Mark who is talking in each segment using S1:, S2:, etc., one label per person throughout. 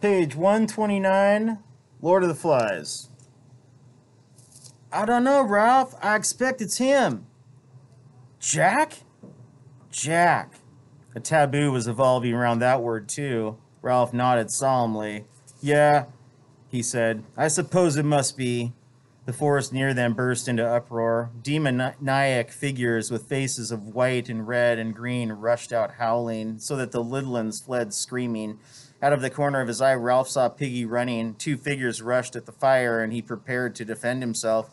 S1: Page 129, Lord of the Flies. I don't know, Ralph. I expect it's him. Jack? Jack. A taboo was evolving around that word, too. Ralph nodded solemnly. Yeah, he said. I suppose it must be. The forest near them burst into uproar. Demoniac figures with faces of white and red and green rushed out howling, so that the Lidlands fled screaming. Out of the corner of his eye, Ralph saw Piggy running. Two figures rushed at the fire, and he prepared to defend himself.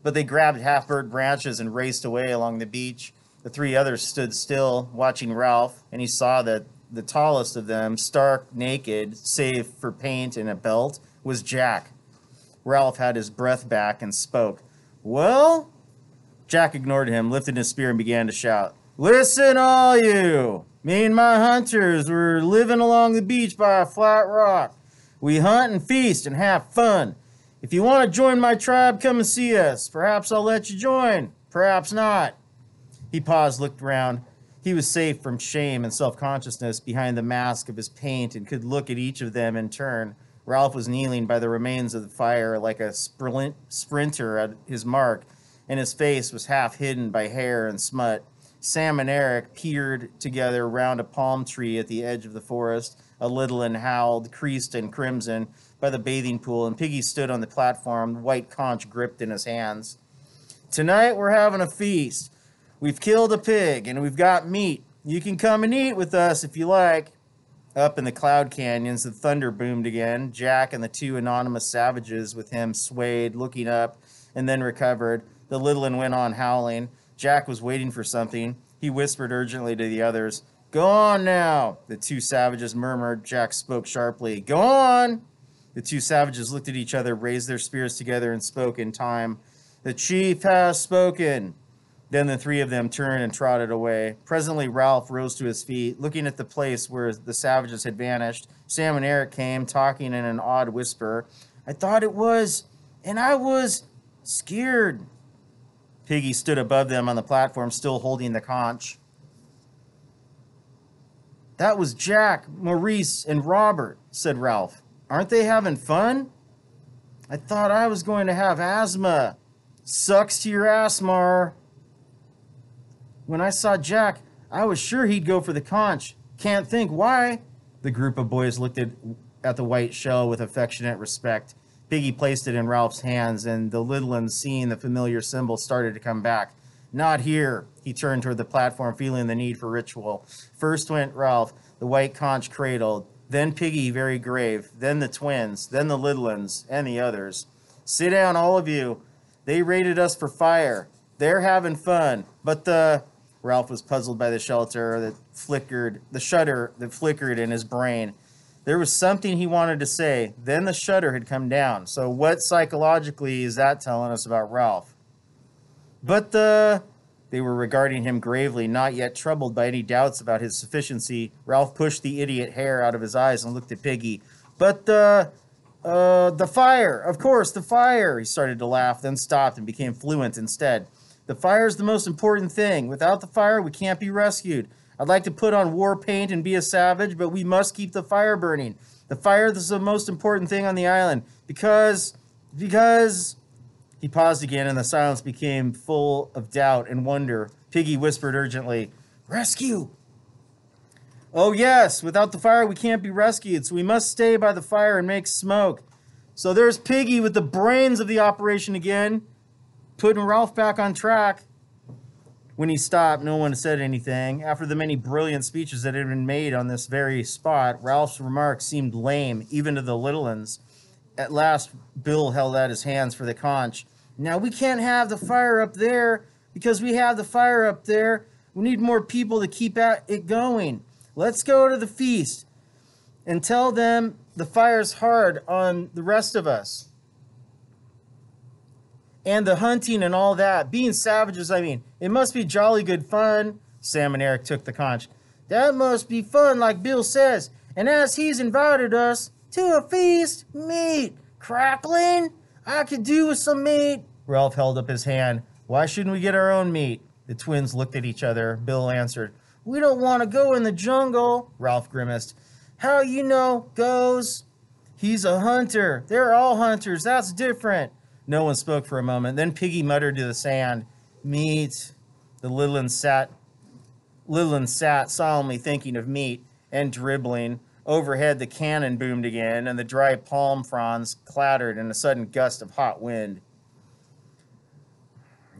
S1: But they grabbed half-burnt branches and raced away along the beach. The three others stood still, watching Ralph, and he saw that the tallest of them, stark naked, save for paint and a belt, was Jack. Ralph had his breath back and spoke. Well? Jack ignored him, lifted his spear, and began to shout. Listen, all you! Me and my hunters were living along the beach by a flat rock. We hunt and feast and have fun. If you want to join my tribe, come and see us. Perhaps I'll let you join. Perhaps not. He paused, looked around. He was safe from shame and self-consciousness behind the mask of his paint and could look at each of them in turn. Ralph was kneeling by the remains of the fire like a sprinter at his mark, and his face was half hidden by hair and smut. Sam and Eric peered together round a palm tree at the edge of the forest. A Lidland howled, creased and crimson, by the bathing pool, and Piggy stood on the platform, white conch gripped in his hands. Tonight we're having a feast. We've killed a pig, and we've got meat. You can come and eat with us if you like. Up in the cloud canyons, the thunder boomed again. Jack and the two anonymous savages with him swayed, looking up, and then recovered. The Lidland went on howling. Jack was waiting for something. He whispered urgently to the others. Go on now, the two savages murmured. Jack spoke sharply. Go on! The two savages looked at each other, raised their spears together, and spoke in time. The chief has spoken. Then the three of them turned and trotted away. Presently, Ralph rose to his feet, looking at the place where the savages had vanished. Sam and Eric came, talking in an odd whisper. I thought it was, and I was scared. Piggy stood above them on the platform, still holding the conch. That was Jack, Maurice, and Robert, said Ralph. Aren't they having fun? I thought I was going to have asthma. Sucks to your ass, Mar. When I saw Jack, I was sure he'd go for the conch. Can't think why. The group of boys looked at the white shell with affectionate respect. Piggy placed it in Ralph's hands, and the Lidlands, seeing the familiar symbol, started to come back. Not here. He turned toward the platform, feeling the need for ritual. First went Ralph, the white conch cradled. Then Piggy, very grave. Then the twins. Then the Lidlands and the others. Sit down, all of you. They raided us for fire. They're having fun. But Ralph was puzzled by the shutter that flickered in his brain. There was something he wanted to say. Then the shutter had come down. So what psychologically is that telling us about Ralph? But they were regarding him gravely, not yet troubled by any doubts about his sufficiency. Ralph pushed the idiot hair out of his eyes and looked at Piggy. But the fire, of course, the fire. He started to laugh, then stopped and became fluent instead. The fire is the most important thing. Without the fire, we can't be rescued. I'd like to put on war paint and be a savage, but we must keep the fire burning. The fire is the most important thing on the island because He paused again, and the silence became full of doubt and wonder. Piggy whispered urgently, Rescue! Oh, yes, without the fire, we can't be rescued, so we must stay by the fire and make smoke. So there's Piggy with the brains of the operation again, putting Ralph back on track. When he stopped, no one said anything. After the many brilliant speeches that had been made on this very spot, Ralph's remarks seemed lame, even to the little ones. At last, Bill held out his hands for the conch. Now, we can't have the fire up there because we have the fire up there. We need more people to keep it going. Let's go to the feast and tell them the fire's hard on the rest of us. And the hunting and all that. Being savages, I mean. It must be jolly good fun. Sam and Eric took the conch. That must be fun, like Bill says. And as he's invited us to a feast, meat. Crackling? I could do with some meat. Ralph held up his hand. Why shouldn't we get our own meat? The twins looked at each other. Bill answered. We don't want to go in the jungle. Ralph grimaced. How you know goes? He's a hunter. They're all hunters. That's different. No one spoke for a moment. Then Piggy muttered to the sand, meat. The Lillian sat solemnly thinking of meat and dribbling. Overhead, the cannon boomed again, and the dry palm fronds clattered in a sudden gust of hot wind.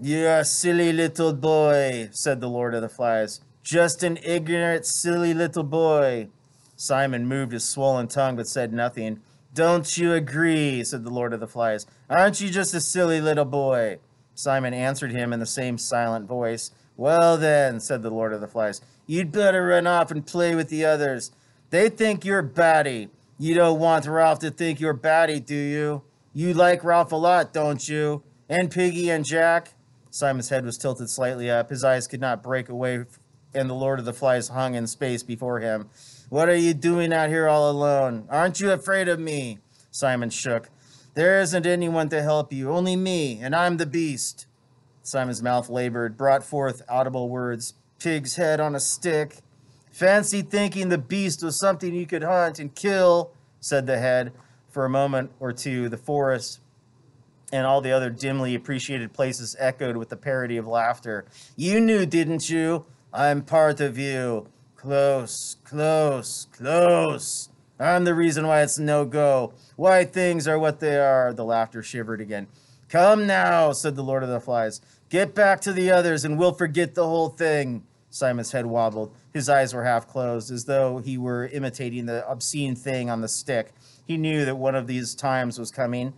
S1: "You're a silly little boy," said the Lord of the Flies. "Just an ignorant, silly little boy." Simon moved his swollen tongue but said nothing. "Don't you agree?" said the Lord of the Flies. "Aren't you just a silly little boy?" Simon answered him in the same silent voice. "Well then," said the Lord of the Flies, "you'd better run off and play with the others. They think you're batty. You don't want Ralph to think you're batty, do you? You like Ralph a lot, don't you? And Piggy and Jack?" Simon's head was tilted slightly up. His eyes could not break away, and the Lord of the Flies hung in space before him. "What are you doing out here all alone? Aren't you afraid of me?" Simon shook. "There isn't anyone to help you, only me, and I'm the beast." Simon's mouth labored, brought forth audible words. "Pig's head on a stick." "Fancy thinking the beast was something you could hunt and kill," said the head. For a moment or two, the forest and all the other dimly appreciated places echoed with the parody of laughter. "You knew, didn't you? I'm part of you. Close, close, close. I'm the reason why it's no-go. Why things are what they are." The laughter shivered again. "Come now," said the Lord of the Flies. "Get back to the others and we'll forget the whole thing." Simon's head wobbled. His eyes were half closed, as though he were imitating the obscene thing on the stick. He knew that one of these times was coming.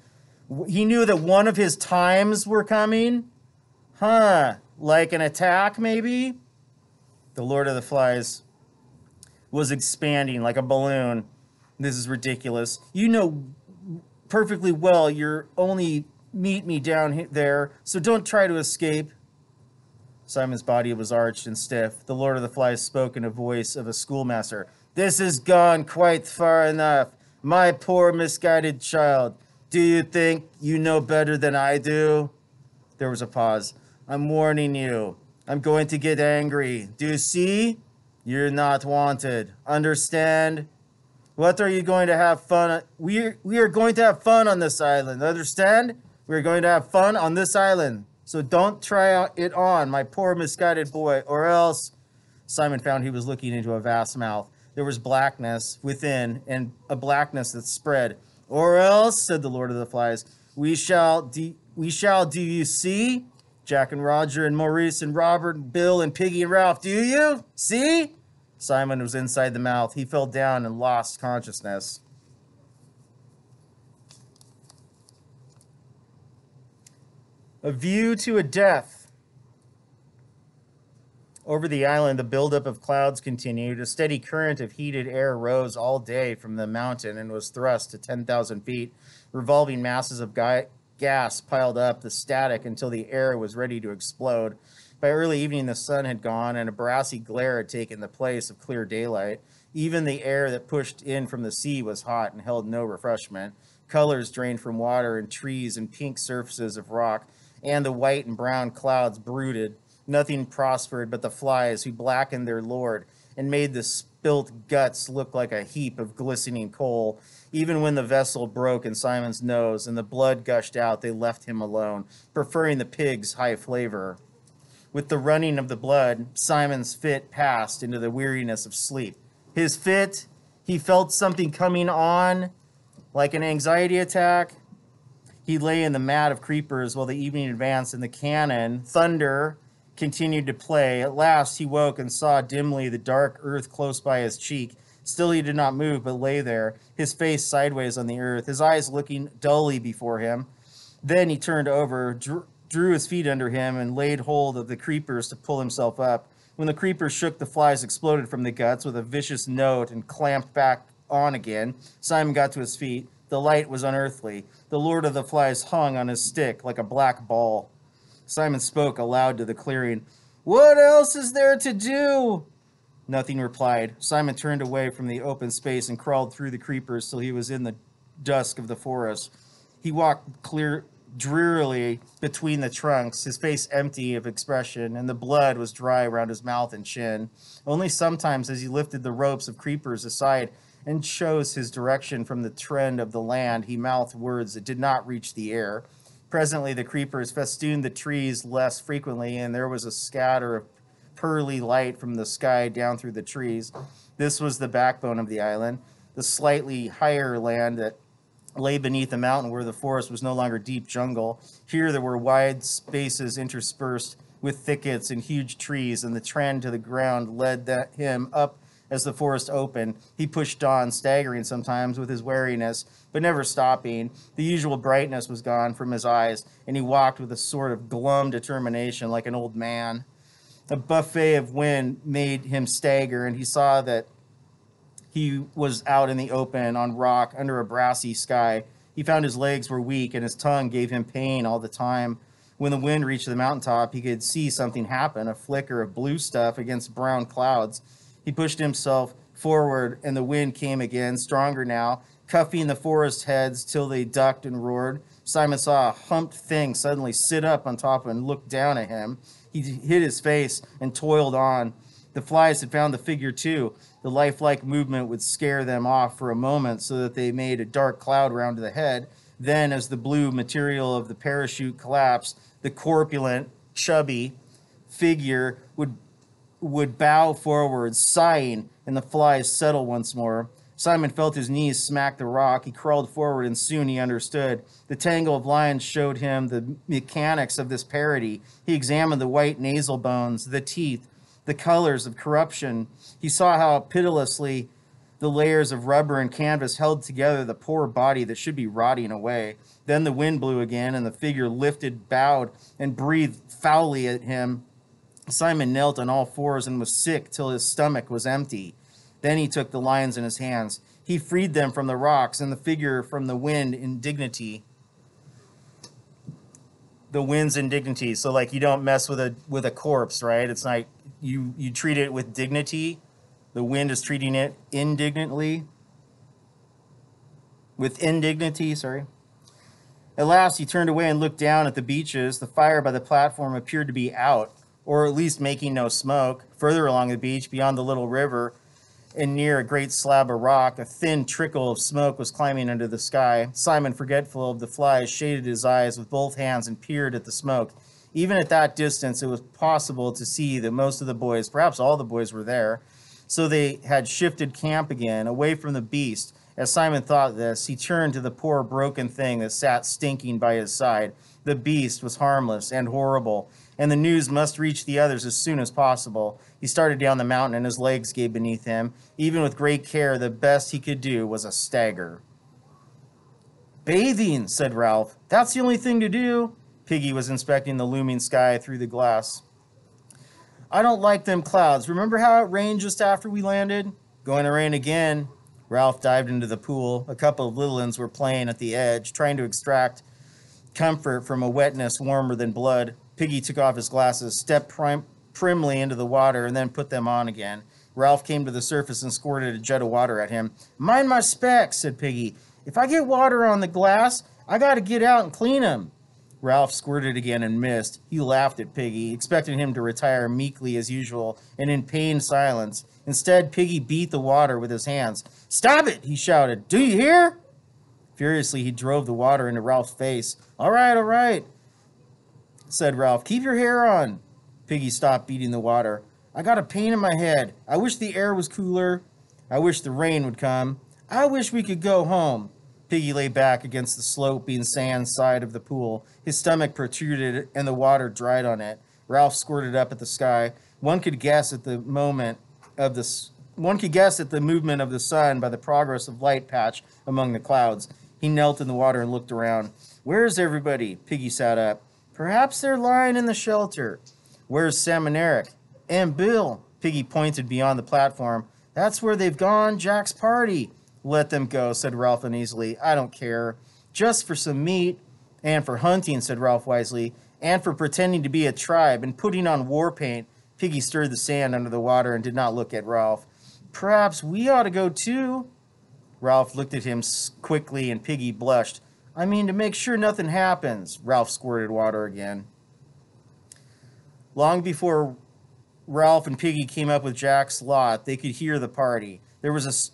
S1: He knew that one of his times were coming. Like an attack, maybe? The Lord of the Flies was expanding like a balloon. "This is ridiculous. You know perfectly well you're only meet me down there, so don't try to escape." Simon's body was arched and stiff. The Lord of the Flies spoke in a voice of a schoolmaster. "This has gone quite far enough. My poor misguided child. Do you think you know better than I do?" There was a pause. "I'm warning you. I'm going to get angry. Do you see? You're not wanted. Understand? What are you going to have fun? We are going to have fun on this island. Understand? We're going to have fun on this island. So don't try it on, my poor misguided boy, or else..." Simon found he was looking into a vast mouth. There was blackness within, and a blackness that spread. "Or else," said the Lord of the Flies, we shall, do you see? Jack and Roger and Maurice and Robert and Bill and Piggy and Ralph, do you? See?" Simon was inside the mouth. He fell down and lost consciousness. A view to a death. Over the island, the buildup of clouds continued. A steady current of heated air rose all day from the mountain and was thrust to 10,000 feet. Revolving masses of gas piled up the static until the air was ready to explode. By early evening, the sun had gone, and a brassy glare had taken the place of clear daylight. Even the air that pushed in from the sea was hot and held no refreshment. Colors drained from water and trees and pink surfaces of rock, and the white and brown clouds brooded. Nothing prospered but the flies, who blackened their lord and made the spilt guts look like a heap of glistening coal. Even when the vessel broke in Simon's nose and the blood gushed out, they left him alone, preferring the pig's high flavor. With the running of the blood, Simon's fit passed into the weariness of sleep. His fit, he felt something coming on, like an anxiety attack. He lay in the mat of creepers while the evening advanced and the cannon, thunder, continued to play. At last he woke and saw dimly the dark earth close by his cheek. Still he did not move, but lay there, his face sideways on the earth, his eyes looking dully before him. Then he turned over, drew his feet under him, and laid hold of the creepers to pull himself up. When the creepers shook, the flies exploded from the guts with a vicious note and clamped back on again. Simon got to his feet. The light was unearthly. The Lord of the Flies hung on his stick like a black ball. Simon spoke aloud to the clearing. "What else is there to do?" Nothing replied. Simon turned away from the open space and crawled through the creepers till he was in the dusk of the forest. He walked drearily between the trunks, his face empty of expression, and the blood was dry around his mouth and chin. Only sometimes, as he lifted the ropes of creepers aside and chose his direction from the trend of the land, he mouthed words that did not reach the air. Presently, the creepers festooned the trees less frequently, and there was a scatter of pearly light from the sky down through the trees. This was the backbone of the island, the slightly higher land that lay beneath the mountain where the forest was no longer deep jungle. Here there were wide spaces interspersed with thickets and huge trees, and the trend to the ground led him up as the forest opened. He pushed on, staggering sometimes with his wariness, but never stopping. The usual brightness was gone from his eyes, and he walked with a sort of glum determination like an old man. A buffet of wind made him stagger, and he saw that he was out in the open on rock under a brassy sky. He found his legs were weak, and his tongue gave him pain all the time. When the wind reached the mountaintop, he could see something happen, a flicker of blue stuff against brown clouds. He pushed himself forward, and the wind came again, stronger now, cuffing the forest heads till they ducked and roared. Simon saw a humped thing suddenly sit up on top and look down at him. He hid his face and toiled on. The flies had found the figure too. The lifelike movement would scare them off for a moment so that they made a dark cloud round the head. Then, as the blue material of the parachute collapsed, the corpulent, chubby figure would bow forward, sighing, and the flies settle once more. Simon felt his knees smack the rock. He crawled forward, and soon he understood. The tangle of lines showed him the mechanics of this parody. He examined the white nasal bones, the teeth, the colors of corruption. He saw how pitilessly the layers of rubber and canvas held together the poor body that should be rotting away. Then the wind blew again, and the figure lifted, bowed, and breathed foully at him. Simon knelt on all fours and was sick till his stomach was empty. Then he took the lions in his hands. He freed them from the rocks and the figure from the wind indignity. The wind's indignity. So like you don't mess with a corpse, right? It's like you treat it with dignity. The wind is treating it indignantly. With indignity, sorry. At last he turned away and looked down at the beaches. The fire by the platform appeared to be out, or at least making no smoke. Further along the beach, beyond the little river, and near a great slab of rock, a thin trickle of smoke was climbing into the sky. Simon, forgetful of the flies, shaded his eyes with both hands and peered at the smoke. Even at that distance, it was possible to see that most of the boys, perhaps all the boys, were there. So they had shifted camp again, away from the beast. As Simon thought this, he turned to the poor broken thing that sat stinking by his side. The beast was harmless and horrible, and the news must reach the others as soon as possible. He started down the mountain, and his legs gave beneath him. Even with great care, the best he could do was a stagger. "Bathing," said Ralph. "That's the only thing to do." Piggy was inspecting the looming sky through the glass. "I don't like them clouds. Remember how it rained just after we landed?" "Going to rain again." Ralph dived into the pool. A couple of little ones were playing at the edge, trying to extract comfort from a wetness warmer than blood. Piggy took off his glasses, stepped primly into the water, and then put them on again. Ralph came to the surface and squirted a jet of water at him. "Mind my specs," said Piggy. "If I get water on the glass, I got to get out and clean them." Ralph squirted again and missed. He laughed at Piggy, expecting him to retire meekly as usual and in pained silence. Instead, Piggy beat the water with his hands. "Stop it!" he shouted. "Do you hear?" Furiously, he drove the water into Ralph's face. All right, said Ralph. "Keep your hair on." Piggy stopped beating the water. "I got a pain in my head. I wish the air was cooler. I wish the rain would come. I wish we could go home." Piggy lay back against the sloping sand side of the pool. His stomach protruded and the water dried on it. Ralph squirted up at the sky. One could guess at the movement of the sun by the progress of light patch among the clouds. He knelt in the water and looked around. "Where's everybody?" Piggy sat up. "Perhaps they're lying in the shelter." "Where's Sam and Eric?" "And Bill." Piggy pointed beyond the platform. "That's where they've gone, Jack's party." "Let them go," said Ralph uneasily. "I don't care." "Just for some meat." "And for hunting," said Ralph wisely. "And for pretending to be a tribe and putting on war paint." Piggy stirred the sand under the water and did not look at Ralph. "Perhaps we ought to go too." Ralph looked at him quickly and Piggy blushed. "I mean, to make sure nothing happens." Ralph squirted water again. Long before Ralph and Piggy came up with Jack's lot, they could hear the party. There was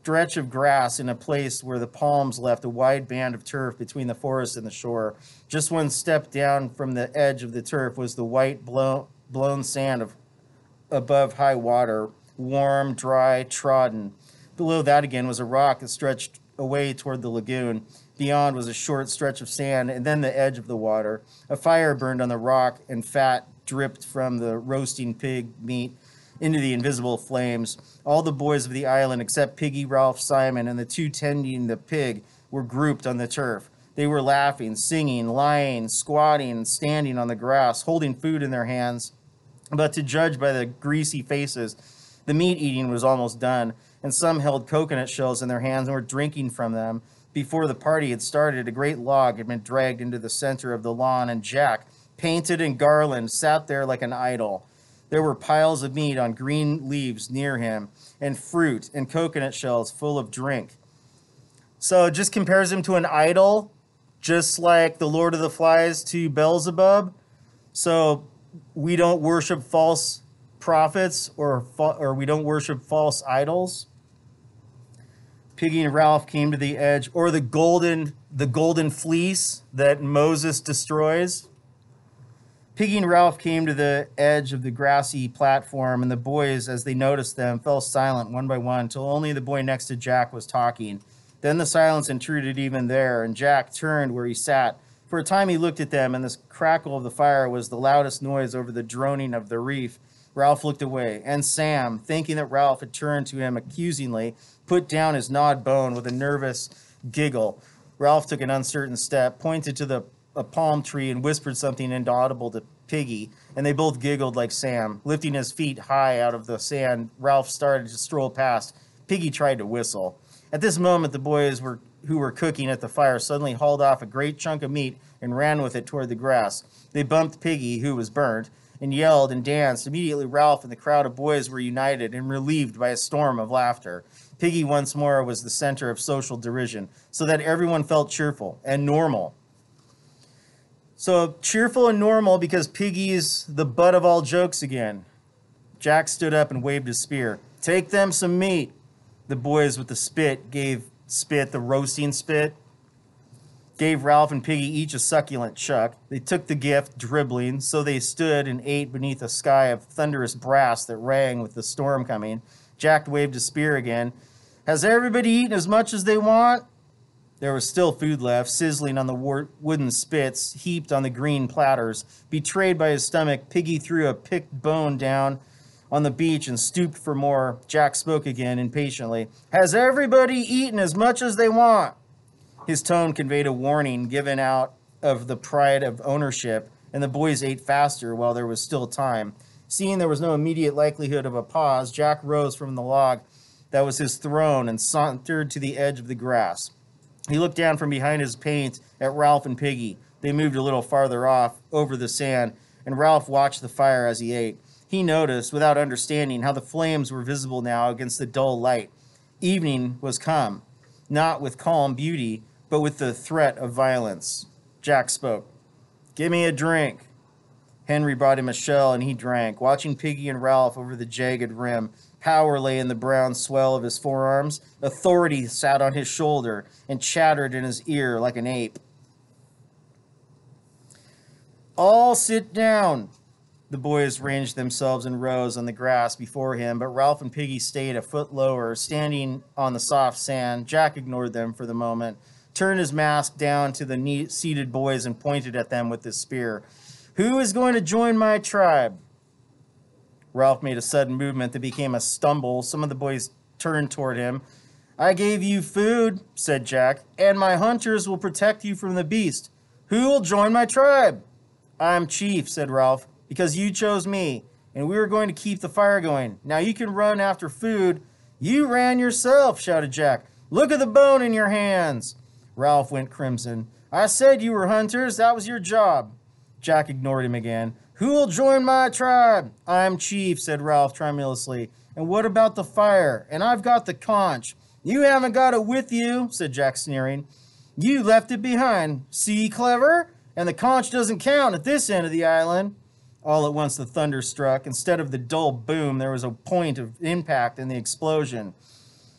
S1: stretch of grass in a place where the palms left a wide band of turf between the forest and the shore. Just one step down from the edge of the turf was the white blown sand above high water, warm, dry, trodden. Below that again was a rock that stretched away toward the lagoon. Beyond was a short stretch of sand and then the edge of the water. A fire burned on the rock and fat dripped from the roasting pig meat into the invisible flames. All the boys of the island, except Piggy, Ralph, Simon, and the two tending the pig, were grouped on the turf. They were laughing, singing, lying, squatting, and standing on the grass, holding food in their hands. But to judge by the greasy faces, the meat eating was almost done, and some held coconut shells in their hands and were drinking from them. Before the party had started, a great log had been dragged into the center of the lawn, and Jack, painted in garland, sat there like an idol. There were piles of meat on green leaves near him, and fruit and coconut shells full of drink. So it just compares him to an idol, just like the Lord of the Flies to Beelzebub. So we don't worship false prophets or we don't worship false idols. Piggy and Ralph came to the edge, or the golden fleece that Moses destroys. Piggy and Ralph came to the edge of the grassy platform, and the boys, as they noticed them, fell silent one by one until only the boy next to Jack was talking. Then the silence intruded even there, and Jack turned where he sat. For a time he looked at them, and the crackle of the fire was the loudest noise over the droning of the reef. Ralph looked away, and Sam, thinking that Ralph had turned to him accusingly, put down his gnawed bone with a nervous giggle. Ralph took an uncertain step, pointed to a palm tree, and whispered something inaudible to Piggy, and they both giggled like Sam. Lifting his feet high out of the sand, Ralph started to stroll past. Piggy tried to whistle. At this moment, the boys who were cooking at the fire suddenly hauled off a great chunk of meat and ran with it toward the grass. They bumped Piggy, who was burnt, and yelled and danced. Immediately, Ralph and the crowd of boys were united and relieved by a storm of laughter. Piggy once more was the center of social derision, so that everyone felt cheerful and normal. So cheerful and normal because Piggy's the butt of all jokes again. Jack stood up and waved his spear. Take them some meat. The boys with the spit gave Spit, the roasting Spit, gave Ralph and Piggy each a succulent chuck. They took the gift, dribbling, so they stood and ate beneath a sky of thunderous brass that rang with the storm coming. Jack waved his spear again. Has everybody eaten as much as they want? There was still food left, sizzling on the wooden spits, heaped on the green platters. Betrayed by his stomach, Piggy threw a picked bone down on the beach and stooped for more. Jack spoke again, impatiently. Has everybody eaten as much as they want? His tone conveyed a warning given out of the pride of ownership, and the boys ate faster while there was still time. Seeing there was no immediate likelihood of a pause, Jack rose from the log that was his throne and sauntered to the edge of the grass. He looked down from behind his paint at Ralph and Piggy. They moved a little farther off, over the sand, and Ralph watched the fire as he ate. He noticed, without understanding, how the flames were visible now against the dull light. Evening was come, not with calm beauty, but with the threat of violence. Jack spoke. Give me a drink. Henry brought him a shell, and he drank. Watching Piggy and Ralph over the jagged rim, power lay in the brown swell of his forearms. Authority sat on his shoulder and chattered in his ear like an ape. All sit down. The boys ranged themselves in rows on the grass before him, but Ralph and Piggy stayed a foot lower, standing on the soft sand. Jack ignored them for the moment, turned his mask down to the seated boys, and pointed at them with his spear. Who is going to join my tribe? Ralph made a sudden movement that became a stumble. Some of the boys turned toward him. I gave you food, said Jack, and my hunters will protect you from the beast. Who will join my tribe? I'm chief, said Ralph, because you chose me, and we were going to keep the fire going. Now you can run after food. You ran yourself, shouted Jack. Look at the bone in your hands. Ralph went crimson. I said you were hunters. That was your job. Jack ignored him again. Who will join my tribe? I'm chief, said Ralph tremulously. And what about the fire? And I've got the conch. You haven't got it with you, said Jack, sneering. You left it behind. See, clever? And the conch doesn't count at this end of the island. All at once the thunder struck. Instead of the dull boom, there was a point of impact in the explosion.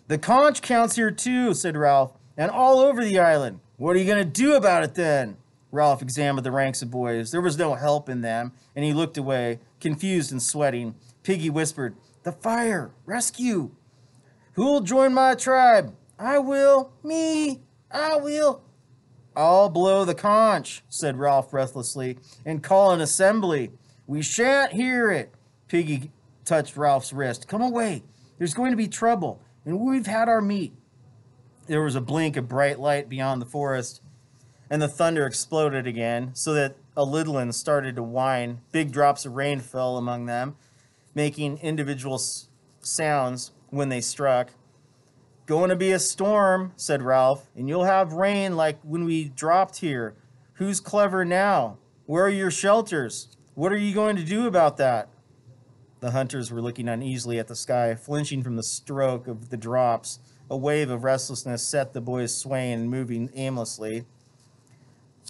S1: The conch counts here too, said Ralph, and all over the island. What are you going to do about it then? Ralph examined the ranks of boys. There was no help in them, and he looked away, confused and sweating. Piggy whispered, the fire! Rescue! Who'll join my tribe? I will. Me. I will. I'll blow the conch, said Ralph breathlessly, and call an assembly. We shan't hear it. Piggy touched Ralph's wrist. Come away. There's going to be trouble, and we've had our meat. There was a blink of bright light beyond the forest, and the thunder exploded again, so that a lidland started to whine. Big drops of rain fell among them, making individual sounds when they struck. Going to be a storm, said Ralph, and you'll have rain like when we dropped here. Who's clever now? Where are your shelters? What are you going to do about that? The hunters were looking uneasily at the sky, flinching from the stroke of the drops. A wave of restlessness set the boys swaying and moving aimlessly.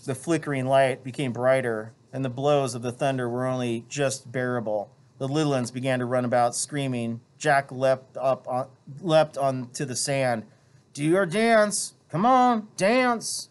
S1: The flickering light became brighter, and the blows of the thunder were only just bearable. The Lidlands began to run about, screaming. Jack leapt onto the sand. Do your dance. Come on, dance.